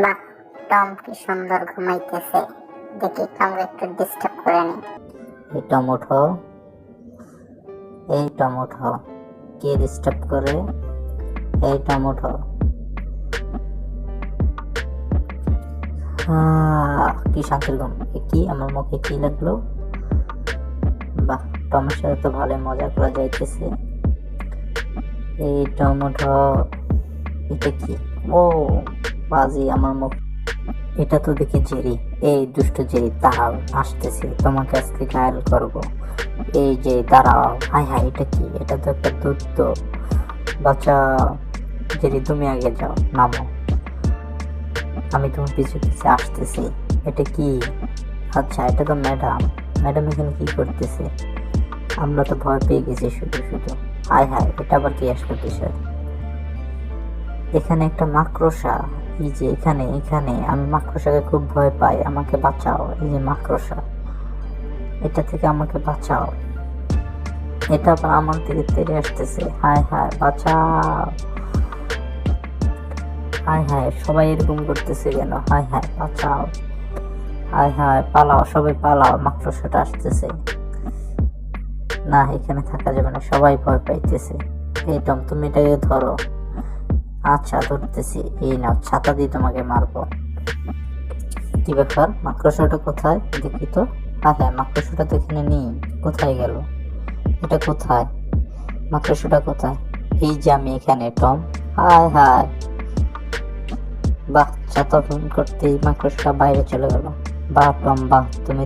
বাহ, টম কি সুন্দর ঘুমাইতেছে। দেখি টমকে একটু ডিস্টার্ব করে নি। এই টমেটো, এই টমেটো কে ডিস্টার্ব করে? এই টমেটো, কি শান্তির ঘুম। কি আমার মুখে কি লাগলো? বাহ, টমের সাথে তো ভালোই মজা করা যাইতেছে। এই টমেটো, এটা কি? ও বাজি আমার মুখ। এটা তো দেখি জেরি। এই দুষ্ট জেরি, দাঁড়াও, আসতেছি, তোমাকে আজকে ঘায়ল করবো। এই যে দাঁড়াও। হাই হাই, এটা কি? এটা তো একটা দূত। বাঁচাও জেরি, তুমি আগে যাও, নামো, আমি তোমার পিছু পিছু আসতেছি। এটা কি? আচ্ছা, এটা তো ম্যাডাম। ম্যাডাম এখানে কি করতেছে? আমরা তো ভয় পেয়ে গেছি শুধু শুধু। হাই হাই, এটা আবার কি আসলো বিষয়? এখানে একটা মাকড়সা। এই যে এখানে এখানে আমি মাকড়সাকে খুব ভয় পাই, আমাকে বাঁচাও। এই যে মাকড়সা, এটা থেকে আমাকে বাঁচাও। এটা আবার আমার দিকে তেড়ে আসতেছে। হায় হায়, বাঁচাও। হায় হায়, সবাই এরকম করতেছে কেন? হায় হায়, বাঁচাও। হায় হায়, পালাও, সবাই পালাও, মাকড়সাটা আসতেছে। না, এখানে থাকা যাবে না, সবাই ভয় পাইতেছে। এই টম, তুমি এটাকে ধরো। আচ্ছা, ধরতেছি। এই নাও, ছাতা দিয়ে তোমাকে মারবো। কি ব্যাপার, মাকড়সাটা কোথায় দেখি তো? হ্যাঁ হ্যাঁ, মাকড়সাটা তো এখানে নেই, কোথায় গেল? এটা কোথায়? মাকড়সাটা কোথায়? এই যে আমি এখানে, টম। হায় হায়, বাহ, ছাতা ফোন করতেই মাকড়সাটা বাইরে চলে গেল। বাহ টম, বাহ, তুমি তো